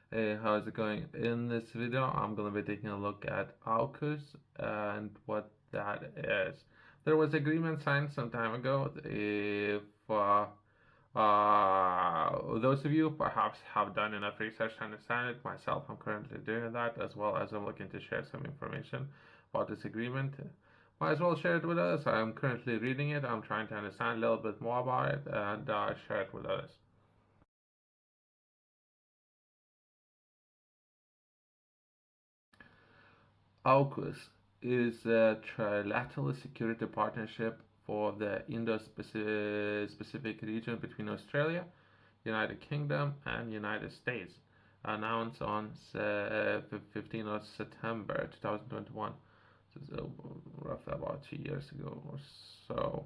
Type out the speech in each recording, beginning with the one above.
Hey, how's it going? In this video, I'm going to be taking a look at AUKUS and what that is. There was agreement signed some time ago. If those of you perhaps have done enough research to understand it, myself, I'm currently doing that, as well as I'm looking to share some information about this agreement. Might as well share it with others. I'm currently reading it. I'm trying to understand a little bit more about it and share it with others. AUKUS is a trilateral security partnership for the Indo-Pacific region between Australia, United Kingdom, and United States, announced on 15th of September 2021. So roughly about 2 years ago or so.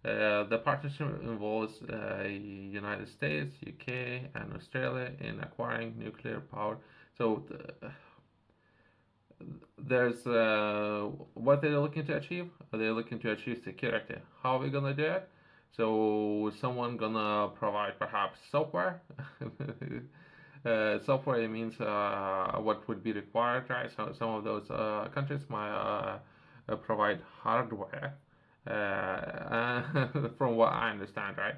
The partnership involves United States, UK, and Australia in acquiring nuclear power. So there's what they're looking to achieve. They're looking to achieve security. How are we gonna do it? So someone gonna provide perhaps software. Software it means what would be required, right? So some of those countries might provide hardware, from what I understand, right?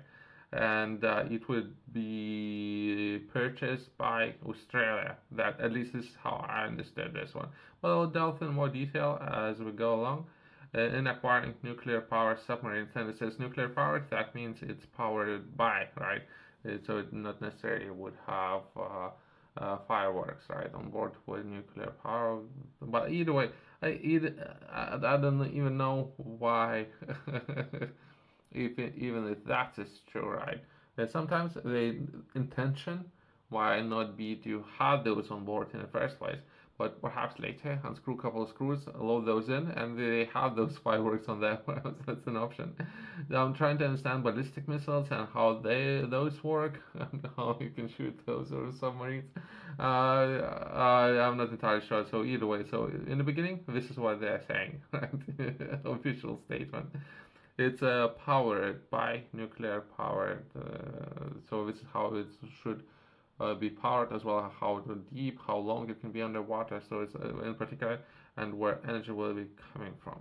And it would be purchased by Australia. That at least is how I understood this one. But I'll delve in more detail as we go along. In acquiring nuclear power submarines, and it says nuclear powered, that means it's powered by, right? So it not necessarily would have fireworks, right, on board with nuclear power. But either way, I don't even know why. Even if that is true, right? Sometimes the intention why not be to have those on board in the first place, but perhaps later unscrew a couple of screws, load those in, and they have those fireworks on them. That's an option. I'm trying to understand ballistic missiles and how those work and how you can shoot those or submarines. I'm not entirely sure. So either way, so in the beginning, this is what they're saying, right? Official statement. It's powered by nuclear power, so this is how it should be powered, as well as how deep, how long it can be underwater. So it's in particular, and where energy will be coming from.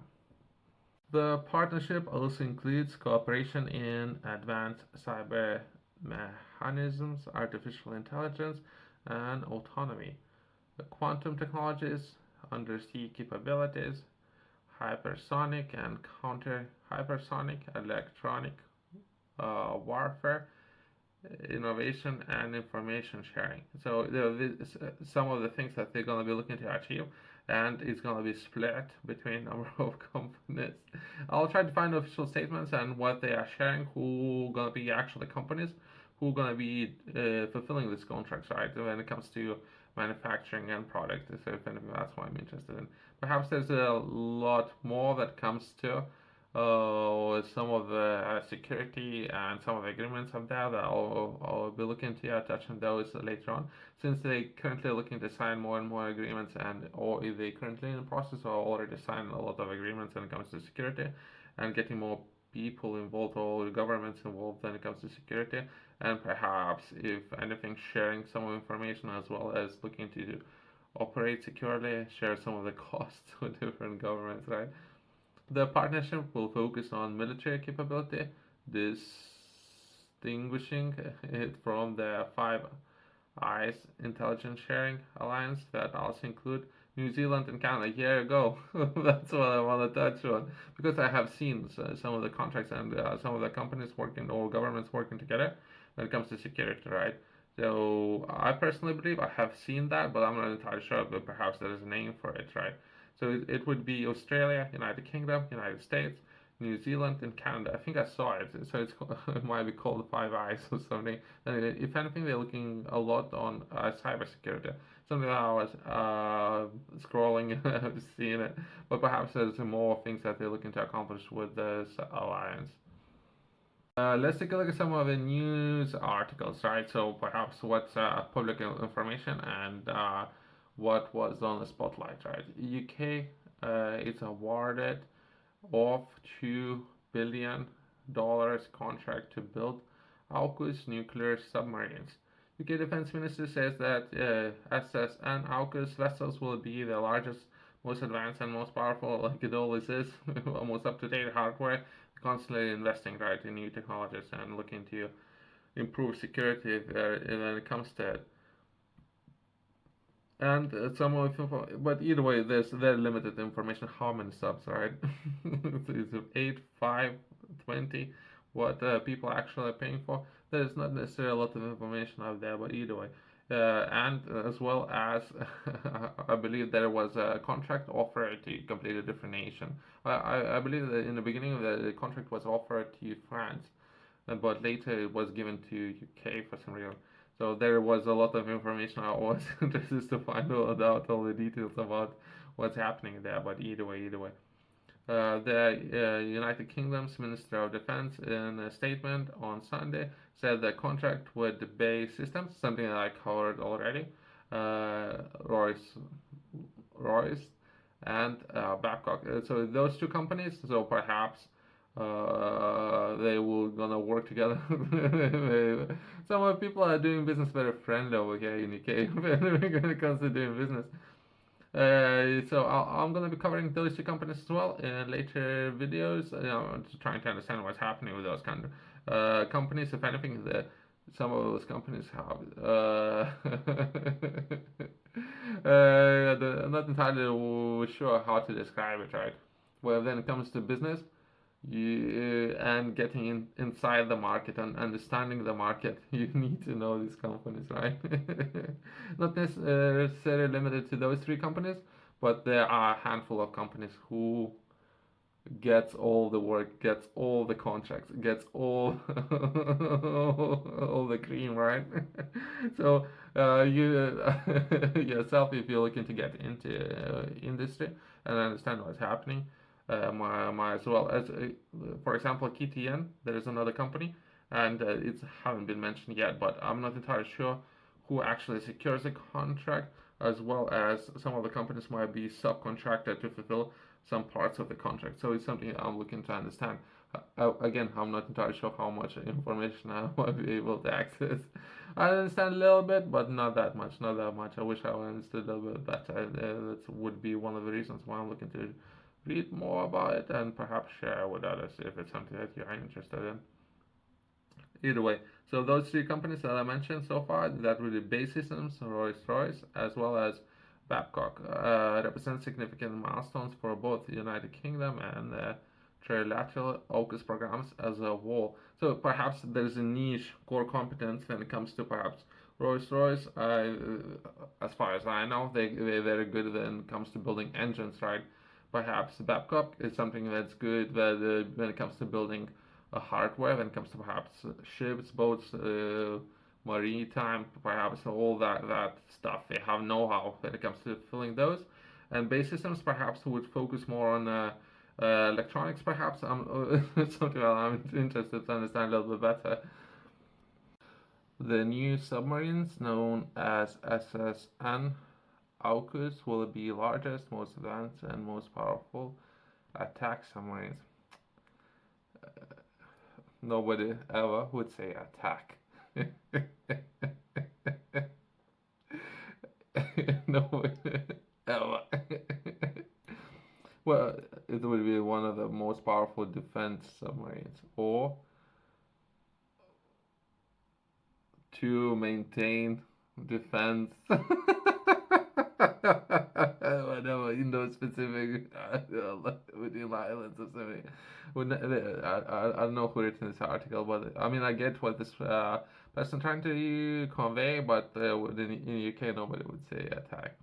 The partnership also includes cooperation in advanced cyber mechanisms, artificial intelligence, and autonomy, the quantum technologies, undersea capabilities, hypersonic and counter hypersonic electronic warfare, innovation, and information sharing. So some of the things that they're going to be looking to achieve, and it's going to be split between a number of companies. I'll try to find official statements and what they are sharing, who going to be actually companies, who going to be fulfilling these contracts, right? When it comes to manufacturing and product, so if anything, that's what I'm interested in. Perhaps there's a lot more that comes to some of the security and some of the agreements of that. I'll be looking to touching those later on, since they currently looking to sign more and more agreements, and or if they currently in the process or already signed a lot of agreements when it comes to security, and getting more people involved or governments involved when it comes to security, and perhaps if anything sharing some information, as well as looking to operate securely, share some of the costs with different governments, right? The partnership will focus on military capability, distinguishing it from the Five Eyes intelligence sharing alliance that also include New Zealand and Canada a year ago. That's what I want to touch on, because I have seen some of the contracts and some of the companies working or governments working together when it comes to security, right? So I personally believe I have seen that, but I'm not entirely sure. But perhaps there is a name for it, right? So it would be Australia, United Kingdom, United States, New Zealand, and Canada. I think I saw it. So it might be called Five Eyes or something. And if anything, they're looking a lot on cybersecurity. Something that I was scrolling, seeing it. But perhaps there's more things that they're looking to accomplish with this alliance. Let's take a look at some of the news articles, right? So perhaps what's public information and what was on the spotlight, right? UK is awarded of $2 billion contract to build AUKUS nuclear submarines. UK Defence Ministry says that SS and AUKUS vessels will be the largest, most advanced, and most powerful, like it always is, almost up-to-date hardware. Constantly investing right in new technologies and looking to improve security when it comes to it. And some of but either way, there's very limited information how many subs, right? It's 8, 5, 20, what people actually are paying for. There's not necessarily a lot of information out there, but either way. And as well as, I believe there was a contract offered to complete a different nation. I believe that in the beginning, the contract was offered to France, but later it was given to UK for some reason. So there was a lot of information. I was interested to find out all the details about what's happening there. But either way, the United Kingdom's Minister of Defense, in a statement on Sunday, said the contract with the BAE Systems, something that I covered already, uh, Royce, Royce, and Babcock. So those two companies. So perhaps they will gonna work together. Some people are doing business very friendly over here in UK when it comes to doing business. So I'm gonna be covering those two companies as well in later videos. Just trying to understand what's happening with those kind of companies. If anything, some of those companies have I'm not entirely sure how to describe it, right? Well, then it comes to business, and getting inside the market and understanding the market, you need to know these companies, right? Not necessarily limited to those three companies, but there are a handful of companies who gets all the work, gets all the contracts, gets all all the cream, right? So you yourself, if you're looking to get into industry and understand what's happening, might as well as, for example, KTN. There is another company, and it's haven't been mentioned yet, but I'm not entirely sure who actually secures the contract, as well as some of the companies might be subcontracted to fulfill some parts of the contract. So it's something I'm looking to understand. Again, I'm not entirely sure how much information I might be able to access. I understand a little bit, but not that much. Not that much. I wish I understood a little bit better. That would be one of the reasons why I'm looking to read more about it and perhaps share with others if it's something that you're interested in. Either way, so those three companies that I mentioned so far, that would be BAE Systems, Rolls-Royce, as well as Babcock, represent significant milestones for both the United Kingdom and trilateral AUKUS programs as a whole. So perhaps there's a niche core competence when it comes to perhaps Rolls-Royce. As far as I know, they're very good when it comes to building engines, right? Perhaps Babcock is something that's good when it comes to building hardware, when it comes to perhaps ships, boats, maritime, perhaps all that stuff. They have know-how when it comes to filling those. And BAE Systems perhaps would focus more on electronics, perhaps. Something that I'm interested to understand a little bit better. The new submarines, known as SSN AUKUS, will be largest, most advanced, and most powerful attack submarines. Nobody ever would say attack. Nobody ever. Well, it would be one of the most powerful defense submarines, or to maintain defense. Whatever, in those specific within islands or something. I don't know who written this article, but I mean, I get what this person trying to convey, but in UK, nobody would say attack.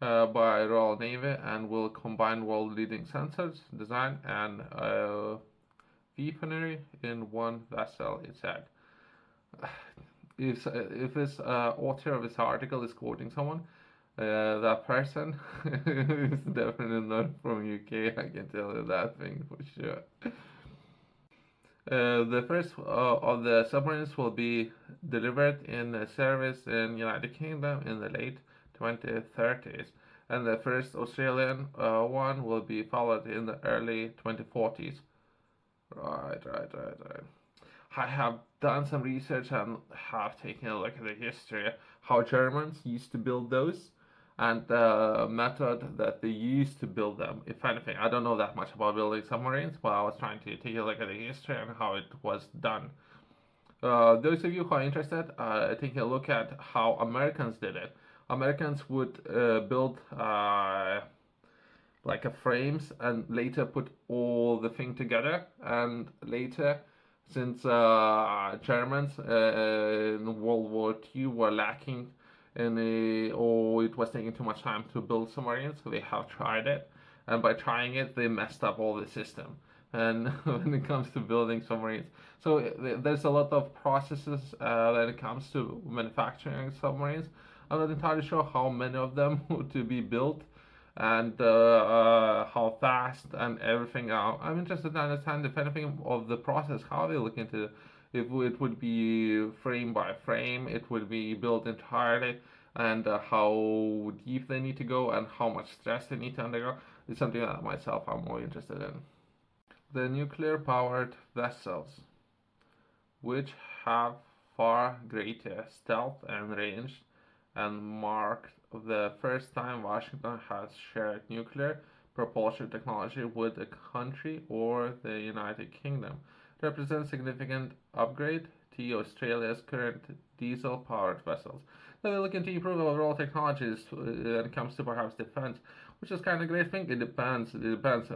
By Royal Navy, and will combine world-leading sensors, design, and weaponry in one vessel, it said. If this author of this article is quoting someone, that person is definitely not from UK. I can tell you that thing for sure. The first of the submarines will be delivered in service in United Kingdom in the late 2030s, and the first Australian one will be followed in the early 2040s. Right. I have done some research and have taken a look at the history, how Germans used to build those, and the method that they used to build them. If anything, I don't know that much about building submarines, but I was trying to take a look at the history and how it was done. Those of you who are interested, taking a look at how Americans did it. Americans would build like a frames and later put all the thing together, and later, since Germans in World War II were lacking in or it was taking too much time to build submarines, so they have tried it, and by trying it they messed up all the system. And when it comes to building submarines, so there's a lot of processes when it comes to manufacturing submarines. I'm not entirely sure how many of them to be built and how fast and everything. I'm interested to understand if anything of the process, how they look into if it would be frame by frame, it would be built entirely, and how deep they need to go and how much stress they need to undergo is something that myself I'm more interested in. The nuclear powered vessels, which have far greater stealth and range, and marked the first time Washington has shared nuclear propulsion technology with a country or the United Kingdom, represents significant upgrade to Australia's current diesel-powered vessels. So they're looking to improve overall technologies when it comes to perhaps defense, which is kind of a great thing. It depends. It depends.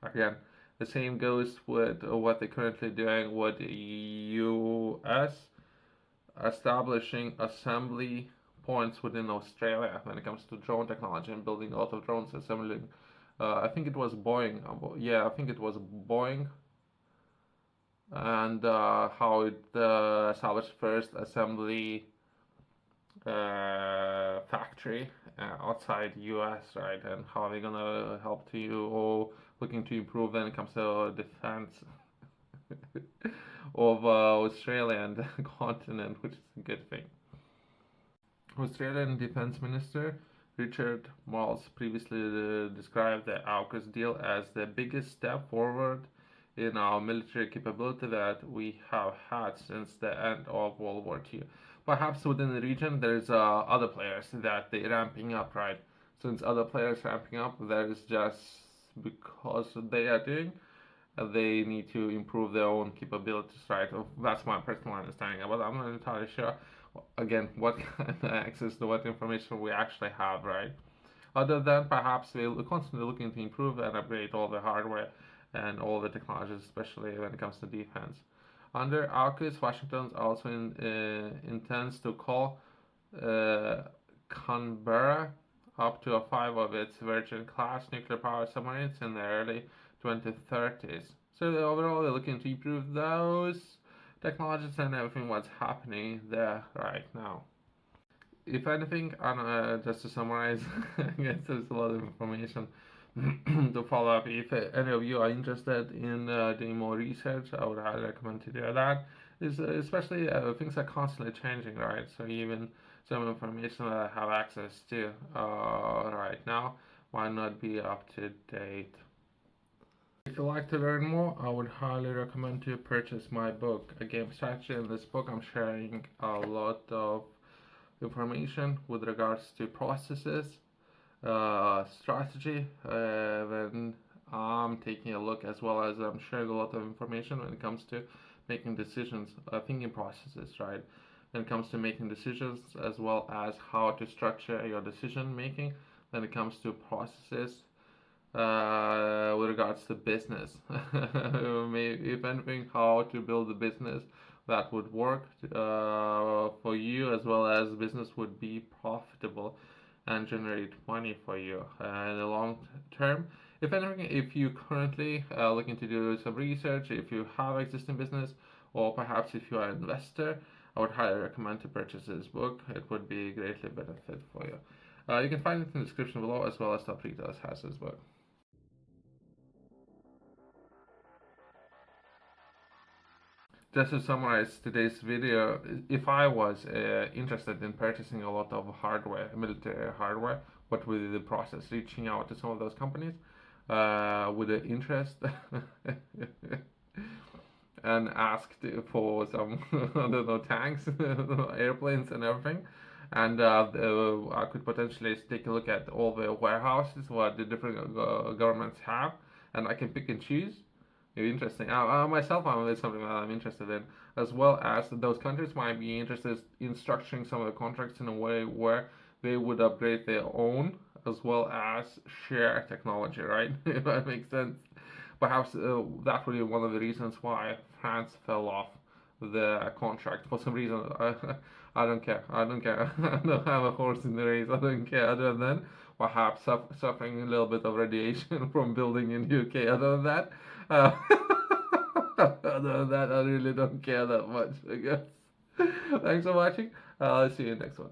Again, the same goes with what they're currently doing with the U.S. establishing assembly points within Australia when it comes to drone technology and building a lot of drones, assembling. I think it was Boeing. Yeah, I think it was Boeing, and how it established first assembly factory outside U.S. right, and how they're gonna help to you or looking to improve when it comes to defense of Australia and the continent, which is a good thing. Australian Defence Minister Richard Marles previously described the AUKUS deal as the biggest step forward in our military capability that we have had since the end of World War II. Perhaps within the region, there's other players that they're ramping up, right? Since other players ramping up, that is just because they are doing. They need to improve their own capabilities, right? That's my personal understanding, but I'm not entirely sure. Again, what kind of access to what information we actually have, right? Other than perhaps we're constantly looking to improve and upgrade all the hardware and all the technologies, especially when it comes to defense. Under AUKUS, Washington also intends to call Canberra up to five of its Virgin-class nuclear-powered submarines in the early 2030s. So overall, they're looking to improve those technologies and everything what's happening there right now. If anything, just to summarize, I guess there's a lot of information to follow up. If any of you are interested in doing more research, I would highly recommend to do that. Especially things are constantly changing, right? So even some information that I have access to right now might not be up to date. If you'd like to learn more, I would highly recommend to purchase my book, A Game Strategy. In this book, I'm sharing a lot of information with regards to processes, strategy, when I'm taking a look, as well as I'm sharing a lot of information when it comes to making decisions, thinking processes, right? When it comes to making decisions, as well as how to structure your decision making when it comes to processes with regards to business. Maybe, if anything, how to build a business that would work for you, as well as business would be profitable and generate money for you in the long term. If anything, if you currently looking to do some research, if you have existing business, or perhaps if you are an investor, I would highly recommend to purchase this book. It would be greatly benefit for you. You can find it in the description below, as well as Top Retailers has this book. Just to summarize today's video, if I was interested in purchasing a lot of hardware, military hardware, what would be the process? Reaching out to some of those companies with the interest and asked for some I don't know tanks, airplanes, and everything. And I could potentially take a look at all the warehouses what the different governments have, and I can pick and choose. Interesting. Myself, it's something that I'm interested in, as well as those countries might be interested in structuring some of the contracts in a way where they would upgrade their own as well as share technology, right? If that makes sense. Perhaps that would be one of the reasons why France fell off the contract for some reason. I don't care. I don't care. I don't have a horse in the race. I don't care. Other than perhaps suffering a little bit of radiation from building in the UK. Other than that, uh, other than that, I really don't care that much. I guess. Thanks for watching. I'll see you next one.